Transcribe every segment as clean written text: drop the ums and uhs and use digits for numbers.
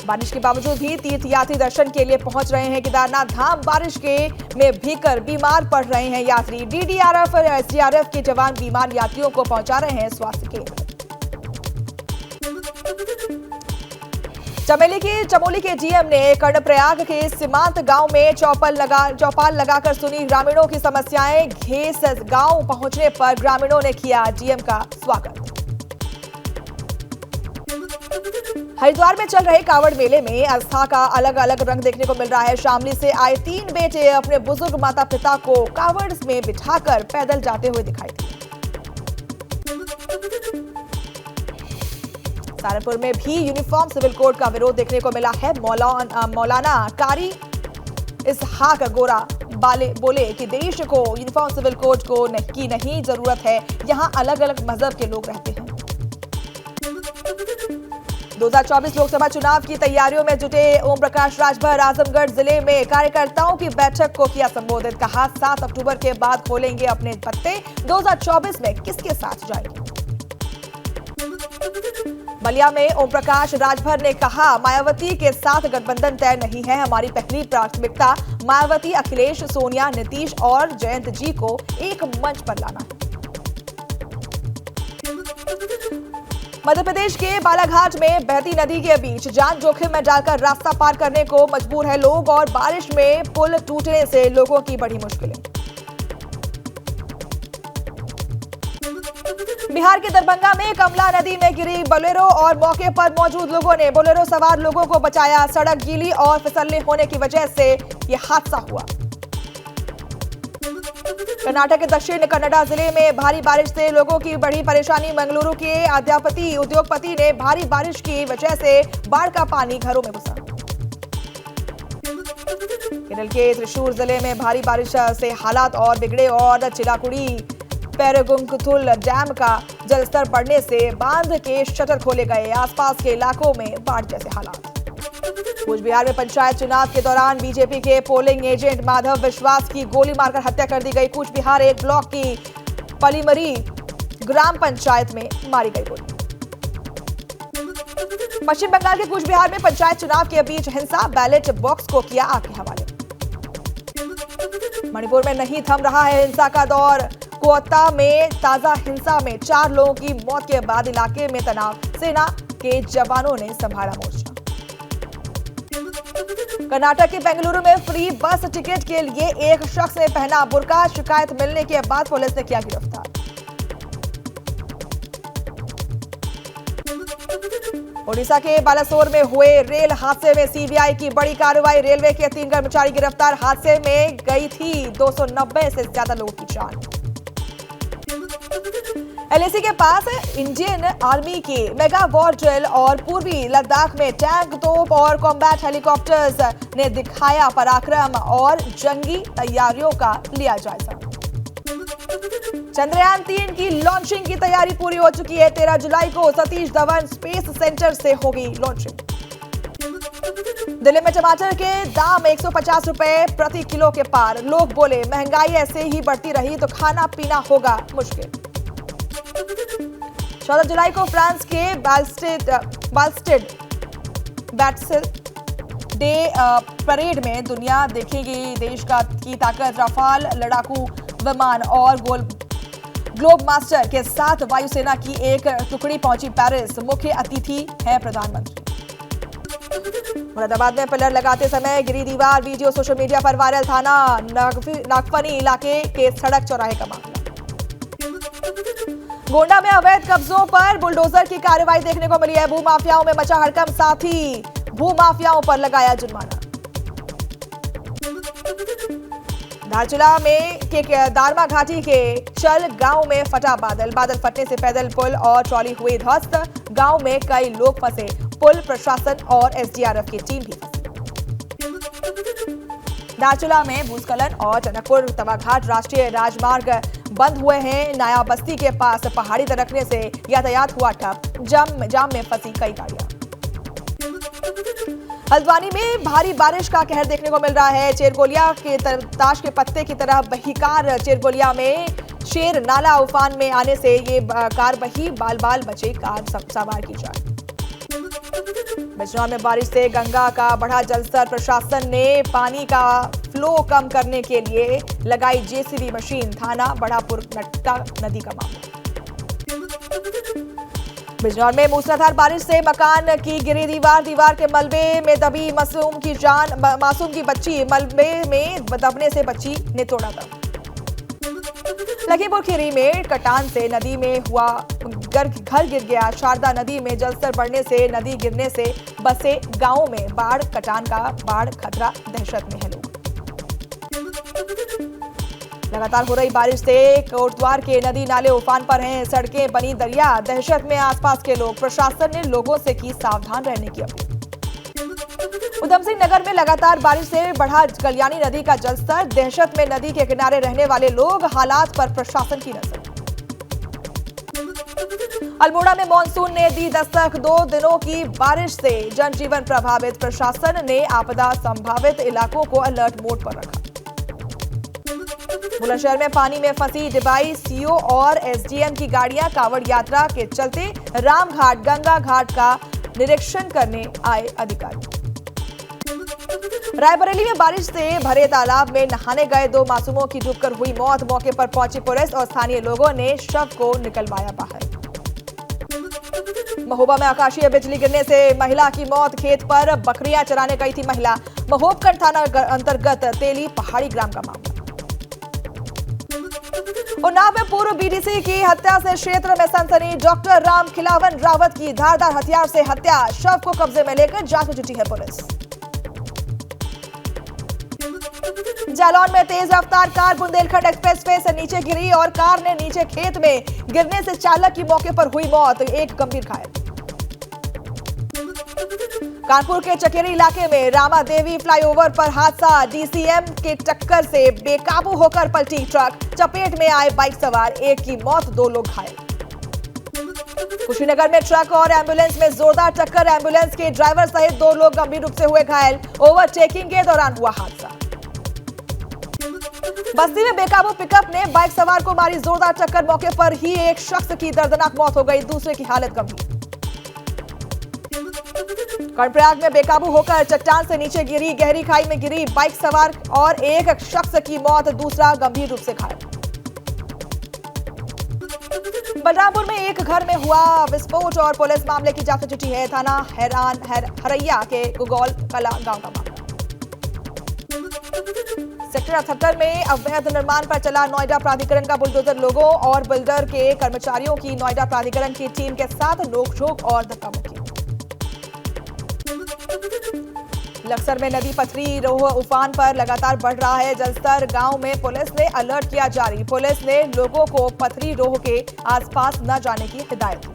बारिश के बावजूद भी तीर्थयात्री दर्शन के लिए पहुंच रहे हैं केदारनाथ धाम। बारिश के में भीगकर बीमार पड़ रहे हैं यात्री। डीडीआरएफ और एसडीआरएफ के जवान बीमार यात्रियों को पहुंचा रहे हैं स्वास्थ्य केंद्र। चमोली के जीएम ने कर्णप्रयाग के सीमांत गांव में चौपाल लगाकर सुनी ग्रामीणों की समस्याएं। घेस गांव पहुंचने पर ग्रामीणों ने किया जीएम का स्वागत। हरिद्वार में चल रहे कांवड़ मेले में आस्था का अलग अलग रंग देखने को मिल रहा है। शामली से आए 3 बेटे अपने बुजुर्ग माता पिता को कांवड़ में बिठाकर पैदल जाते हुए दिखाई दिए। सहारनपुर में भी यूनिफॉर्म सिविल कोड का विरोध देखने को मिला है। मौलाना कारी इसहाक गोरा बोले कि देश को यूनिफॉर्म सिविल कोड की नहीं जरूरत है, यहां अलग अलग मजहब के लोग रहते हैं। 2024 लोकसभा चुनाव की तैयारियों में जुटे ओम प्रकाश राजभर आजमगढ़ जिले में कार्यकर्ताओं की बैठक को किया संबोधित। कहा 7 अक्टूबर के बाद खोलेंगे अपने पत्ते, 2024 में किसके साथ जाएंगे। बलिया में ओम प्रकाश राजभर ने कहा मायावती के साथ गठबंधन तय नहीं है, हमारी पहली प्राथमिकता मायावती, अखिलेश, सोनिया, नीतीश और जयंत जी को एक मंच पर लाना है। मध्य प्रदेश के बालाघाट में बहती नदी के बीच जान जोखिम में डालकर रास्ता पार करने को मजबूर है लोग और बारिश में पुल टूटने से लोगों की बड़ी मुश्किलें। बिहार के दरभंगा में कमला नदी में गिरी बोलेरो और मौके पर मौजूद लोगों ने बोलेरो सवार लोगों को बचाया। सड़क गीली और फिसलने होने की वजह से यह हादसा हुआ। कर्नाटक के दक्षिण कन्नड़ा जिले में भारी बारिश से लोगों की बड़ी परेशानी। मंगलुरु के उद्योगपति ने भारी बारिश की वजह से बाढ़ का पानी घरों में घुसा। केरल के त्रिशूर जिले में भारी बारिश से हालात और बिगड़े और चिलाकुड़ी पेरगुंकुथुल डैम का जलस्तर बढ़ने से बांध के शटर खोले गए। आसपास के इलाकों में बाढ़ जैसे हालात। कूच बिहार में पंचायत चुनाव के दौरान बीजेपी के पोलिंग एजेंट माधव विश्वास की गोली मारकर हत्या कर दी गई। कूच बिहार 1 ब्लॉक की पलीमरी ग्राम पंचायत में मारी गई गोली। पश्चिम बंगाल के कूच बिहार में पंचायत चुनाव के बीच हिंसा, बैलेट बॉक्स को किया आग के हवाले। मणिपुर में नहीं थम रहा है हिंसा का दौर। कोटा में ताजा हिंसा में 4 लोगों की मौत के बाद इलाके में तनाव। सेना के जवानों ने संभाला मोर्चा। कर्नाटक के बेंगलुरु में फ्री बस टिकट के लिए एक शख्स ने पहना बुर्का। शिकायत मिलने के बाद पुलिस ने किया गिरफ्तार। ओडिशा के बालासोर में हुए रेल हादसे में सीबीआई की बड़ी कार्रवाई। रेलवे के 3 कर्मचारी गिरफ्तार। हादसे में गई थी 290 से ज्यादा लोगों की जान। एलएसी के पास इंडियन आर्मी की मेगा वॉर ड्रिल और पूर्वी लद्दाख में टैंक, तोप और कॉम्बैट हेलीकॉप्टर्स ने दिखाया पराक्रम और जंगी तैयारियों का लिया जायजा। चंद्रयान 3 की लॉन्चिंग की तैयारी पूरी हो चुकी है। 13 जुलाई को सतीश धवन स्पेस सेंटर से होगी लॉन्चिंग। दिल्ली में टमाटर के दाम 150 रुपए प्रति किलो के पार। लोग बोले महंगाई ऐसे ही बढ़ती रही तो खाना पीना होगा मुश्किल। 14 जुलाई को फ्रांस के बास्टेड बैटल डे परेड में दुनिया देखेगी देश की ताकत। रफाल लड़ाकू विमान और ग्लोब मास्टर के साथ वायुसेना की एक टुकड़ी पहुंची पेरिस। मुख्य अतिथि है प्रधानमंत्री। मुरादाबाद में पिलर लगाते समय गिरी दीवार, वीडियो सोशल मीडिया पर वायरल। थाना नागफनी इलाके के सड़क चौराहे का मामला। गोंडा में अवैध कब्जों पर बुलडोजर की कार्रवाई देखने को मिली है। भूमाफियाओं में मचा हड़कंप, साथ ही भूमाफियाओं पर लगाया जुर्माना। धारचूला में दारमा घाटी के चल गांव में फटा बादल फटने से पैदल पुल और ट्रॉली हुई ध्वस्त। गांव में कई लोग फंसे। पुल प्रशासन और एसडीआरएफ की टीम भी फंसी। धारचूला में भूस्खलन और टनकपुर तवाघाट राष्ट्रीय राजमार्ग बंद हुए हैं। नया बस्ती के पास पहाड़ी दरकने से यातायात हुआ ठप। जाम में फंसी कई गाड़ियां। हल्द्वानी में भारी बारिश का कहर देखने को मिल रहा है। चेरगोलिया के ताश के पत्ते की तरह बहीकार चेरगोलिया में शेर नाला उफान में आने से ये कार बही, बाल बाल बचे कार सवार की जान। बिजनौर में बारिश से गंगा का बढ़ा जलस्तर। प्रशासन ने पानी का फ्लो कम करने के लिए लगाई जेसीबी मशीन। थाना बढ़ापुर नटका नदी का मामला। बिजनौर में मूसलाधार बारिश से मकान की गिरी दीवार के मलबे में दबी मासूम की बच्ची। मलबे में दबने से बच्ची ने तोड़ा दम। लखीमपुर खीरी में कटान से नदी में हुआ घर गिर गया। शारदा नदी में जलस्तर बढ़ने से नदी गिरने से बसे गांवों में बाढ़। कटान का बाढ़ खतरा, दहशत में है लोग। लगातार हो रही बारिश से कोटद्वार के नदी नाले उफान पर हैं। सड़कें बनी दरिया। दहशत में आसपास के लोग। प्रशासन ने लोगों से की सावधान रहने की अपील। उधम सिंह नगर में लगातार बारिश से बढ़ा कल्याणी नदी का जलस्तर। दहशत में नदी के किनारे रहने वाले लोग। हालात पर प्रशासन की नजर। अल्मोड़ा में मानसून ने दी दस्तक। 2 दिनों की बारिश से जनजीवन प्रभावित। प्रशासन ने आपदा संभावित इलाकों को अलर्ट मोड पर रखा। बुलंदशहर में पानी में फंसी डिबाई सीओ और एसडीएम की गाड़ियां। कांवड़ यात्रा के चलते रामघाट गंगा घाट का निरीक्षण करने आए अधिकारी। रायबरेली में बारिश से भरे तालाब में नहाने गए 2 मासूमों की डूबकर हुई मौत। मौके पर पहुंची पुलिस और स्थानीय लोगों ने शव को निकलवाया बाहर। महोबा में आकाशीय बिजली गिरने से महिला की मौत। खेत पर बकरियां चराने गई थी महिला। महोबगढ़ थाना अंतर्गत तेली पहाड़ी ग्राम का मामला। उन्नाव में पूर्व बीडीसी की हत्या से क्षेत्र में सनसनी। डॉक्टर राम खिलावन रावत की धारदार हथियार से हत्या। शव को कब्जे में लेकर जांच में जुटी है पुलिस। जालौन में तेज रफ्तार कार बुंदेलखंड एक्सप्रेसवे से नीचे गिरी और कार ने नीचे खेत में गिरने से चालक की मौके पर हुई मौत। एक गंभीर घायल। कानपुर के चकेरी इलाके में रामा देवी फ्लाईओवर पर हादसा। डीसीएम के टक्कर से बेकाबू होकर पलटी ट्रक। चपेट में आए बाइक सवार। एक की मौत, 2 लोग घायल। कुशीनगर में ट्रक और एम्बुलेंस में जोरदार टक्कर। एम्बुलेंस के ड्राइवर सहित 2 लोग गंभीर रूप से हुए घायल। ओवरटेकिंग के दौरान हुआ हादसा। बस्ती में बेकाबू पिकअप ने बाइक सवार को मारी जोरदार टक्कर। मौके पर ही एक शख्स की दर्दनाक मौत हो गई। दूसरे की हालत गंभीर। कर्णप्रयाग में बेकाबू होकर चट्टान से नीचे गिरी। गहरी खाई में गिरी बाइक सवार और एक शख्स की मौत। दूसरा गंभीर रूप से घायल। बलरामपुर में एक घर में हुआ विस्फोट और पुलिस मामले की जांच में जुटी है। थाना हरैया के गुगौल कला गांव का मामला। सेक्टर 78 में अवैध निर्माण पर चला नोएडा प्राधिकरण का बुलडोजर। लोगों और बिल्डर के कर्मचारियों की नोएडा प्राधिकरण की टीम के साथ नोकझोंक और धक्का-मुक्की। लक्सर में नदी पथरी रोह उफान पर लगातार बढ़ रहा है जलस्तर। गांव में पुलिस ने अलर्ट किया जारी। पुलिस ने लोगों को पथरी रोह के आसपास न जाने की हिदायत दी।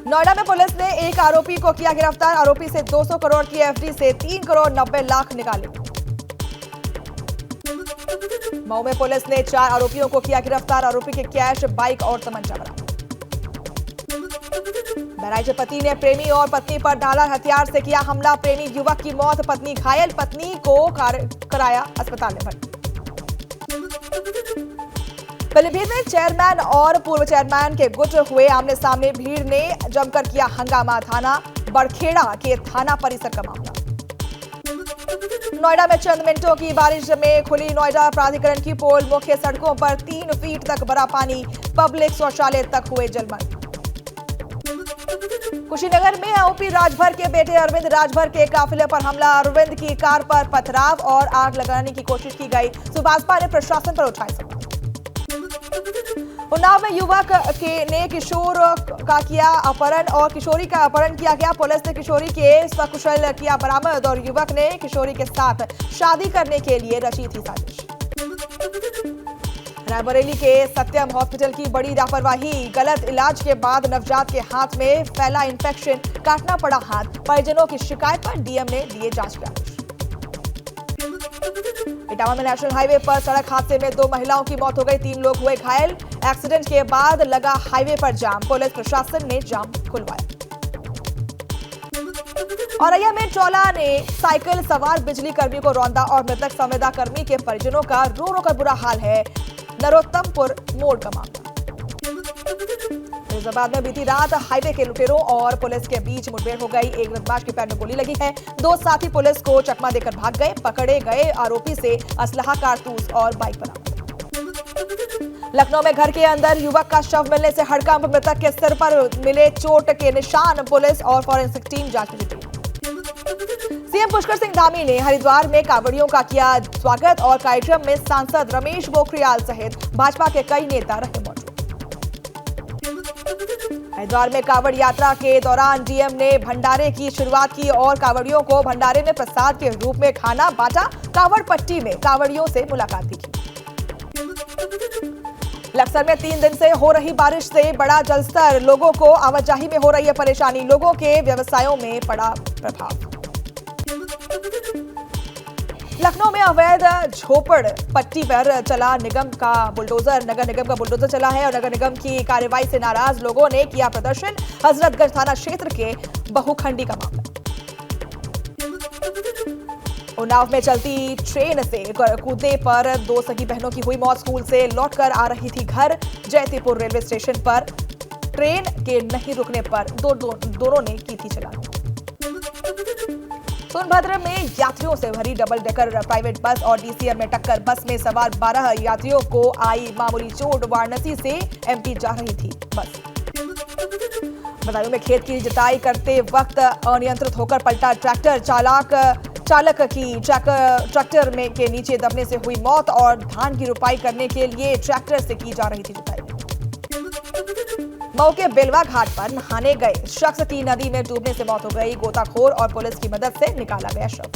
नोएडा में पुलिस ने एक आरोपी को किया गिरफ्तार। आरोपी से 200 करोड़ की एफडी से 3 करोड़ 90 लाख निकाले। मऊ में पुलिस ने 4 आरोपियों को किया गिरफ्तार। आरोपी के कैश, बाइक और तमंचा बरामद। बहराइच पति ने प्रेमी और पत्नी पर धारदार हथियार से किया हमला। प्रेमी युवक की मौत, पत्नी घायल। पत्नी को कराया अस्पताल में भर्ती। पीलीभीत में चेयरमैन और पूर्व चेयरमैन के गुट हुए आमने सामने। भीड़ ने जमकर किया हंगामा। थाना बड़खेड़ा के थाना परिसर का मामला। नोएडा में चंद मिनटों की बारिश में खुली नोएडा प्राधिकरण की पोल। मुख्य सड़कों पर 3 फीट तक भरा पानी। पब्लिक शौचालय तक हुए जलमग्न। कुशीनगर में ओपी राजभर के बेटे अरविंद राजभर के काफिले पर हमला। अरविंद की कार पर पथराव और आग लगाने की कोशिश की गई। सुभाषपा ने प्रशासन पर उठाए सवाल। उन्नाव में युवक ने किशोर का किया अपहरण और किशोरी का अपहरण किया गया। पुलिस ने किशोरी के सकुशल किया बरामद और युवक ने किशोरी के साथ शादी करने के लिए रची थी साजिश। रायबरेली के सत्यम हॉस्पिटल की बड़ी लापरवाही। गलत इलाज के बाद नवजात के हाथ में फैला इंफेक्शन। काटना पड़ा हाथ। परिजनों की शिकायत पर डीएम ने दिए जांच के आदेश। इटावा में नेशनल हाईवे पर सड़क हादसे में 2 महिलाओं की मौत हो गई। 3 लोग हुए घायल। एक्सीडेंट के बाद लगा हाईवे पर जाम। पुलिस प्रशासन ने जाम खुलवाया। औरैया में चौला ने साइकिल सवार बिजली कर्मी को रौंदा और मृतक संविदा कर्मी के परिजनों का रो रो कर बुरा हाल है। नरोत्तमपुर मोड़ का मामला। फिरोजाबाद में बीती रात हाईवे के लुटेरों और पुलिस के बीच मुठभेड़ हो गई। एक बदमाश के पैर में गोली लगी है। दो साथी पुलिस को चकमा देकर भाग गए। पकड़े गए आरोपी से असलहा, कारतूस और बाइक बरामद। लखनऊ में घर के अंदर युवक का शव मिलने से हड़कंप। मृतक के सिर पर मिले चोट के निशान। पुलिस और फॉरेंसिक टीम जांच में जुटी। सीएम पुष्कर सिंह धामी ने हरिद्वार में कांवड़ियों का किया स्वागत और कार्यक्रम में सांसद रमेश पोखरियाल सहित भाजपा के कई नेता रहे मौजूद। हरिद्वार में कांवड़ यात्रा के दौरान डीएम ने भंडारे की शुरुआत की और कांवड़ियों को भंडारे में प्रसाद के रूप में खाना बांटा। कांवड़ पट्टी में कांवड़ियों से मुलाकात भी की। लक्सर में 3 दिन से हो रही बारिश से बड़ा जलस्तर। लोगों को आवाजाही में हो रही है परेशानी। लोगों के व्यवसायों में पड़ा प्रभाव। लखनऊ में अवैध झोपड़ पट्टी पर चला निगम का बुलडोजर। नगर निगम का बुलडोजर चला है और नगर निगम की कार्रवाई से नाराज लोगों ने किया प्रदर्शन। हजरतगंज थाना क्षेत्र के बहुखंडी का मामला। उन्नाव में चलती ट्रेन से कूदने पर 2 सगी बहनों की हुई मौत। स्कूल से लौटकर आ रही थी घर। जयतीपुर रेलवे स्टेशन पर ट्रेन के नहीं रुकने पर दोनों ने की थी चालान। सोनभद्र में यात्रियों से भरी डबल डेकर प्राइवेट बस और डीसीएम में टक्कर। बस में सवार 12 यात्रियों को आई मामूली चोट। वाराणसी से एमपी जा रही थी बस। बदायूं में खेत की जुताई करते वक्त अनियंत्रित होकर पलटा ट्रैक्टर। चालक की ट्रैक्टर में के नीचे दबने से हुई मौत और धान की रुपाई करने के लिए ट्रैक्टर से की जा रही थी जुताई। मऊ के बेलवा घाट पर नहाने गए शख्स की नदी में डूबने से मौत हो गई। गोताखोर और पुलिस की मदद से निकाला गया शव।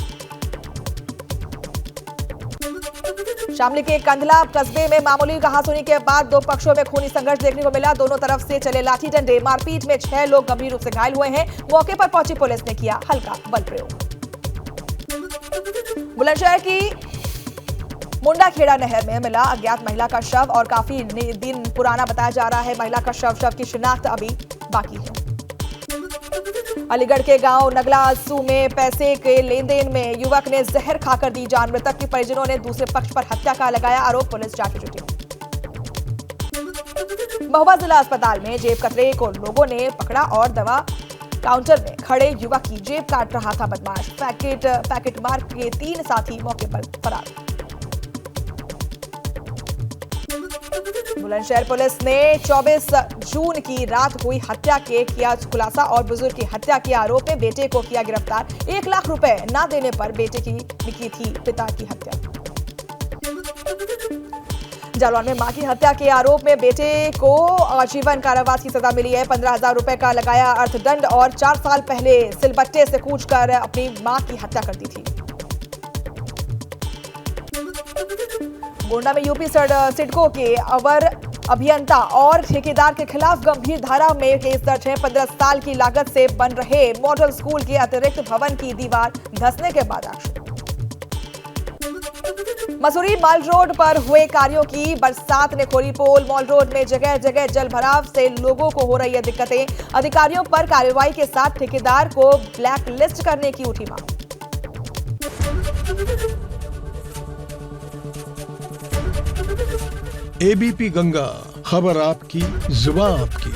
शामली के कंधला कस्बे में मामूली कहासुनी के बाद 2 पक्षों में खूनी संघर्ष देखने को मिला। दोनों तरफ से चले लाठी डंडे। मारपीट में 6 लोग गंभीर रूप से घायल हुए हैं। मौके पर पहुंची पुलिस ने किया हल्का बल प्रयोग। बुलंदशहर की मुंडाखेड़ा नहर में मिला अज्ञात महिला का शव और काफी दिन पुराना बताया जा रहा है। महिला का शव की शिनाख्त अभी बाकी है। अलीगढ़ के गांव नगलासू में पैसे के लेन देन में युवक ने जहर खाकर दी जान। मृतक के परिजनों ने दूसरे पक्ष पर हत्या का लगाया आरोप। पुलिस जांच में जुटी। महुआ जिला अस्पताल में जेब कतरे को लोगों ने पकड़ा और दवा काउंटर में खड़े युवक की जेब काट रहा था बदमाश। पैकेट मार के 3 साथी मौके पर फरार। बुलंदशहर पुलिस ने 24 जून की रात हुई हत्या के किया खुलासा और बुजुर्ग की हत्या के आरोप में बेटे को किया गिरफ्तार। 1 लाख रुपए न देने पर बेटे की थी पिता की हत्या। जालौन में मां की हत्या के आरोप में बेटे को आजीवन कारावास की सजा मिली है। 15,000 रुपए का लगाया अर्थदंड और 4 साल पहले सिलबट्टे से कूचकर अपनी मां की हत्या कर दी थी। गोंडा में यूपी सिडको के अवर अभियंता और ठेकेदार के खिलाफ गंभीर धारा में केस दर्ज है। 15 साल की लागत से बन रहे मॉडल स्कूल के अतिरिक्त भवन की दीवार धंसने के बाद आक्षेप। मसूरी माल रोड पर हुए कार्यों की बरसात ने खोली पोल। मॉल रोड में जगह जगह जल भराव से लोगों को हो रही है दिक्कतें। अधिकारियों पर कार्रवाई के साथ ठेकेदार को ब्लैक लिस्ट करने की उठी मांग। एबीपी गंगा, खबर आपकी, जुबान आपकी।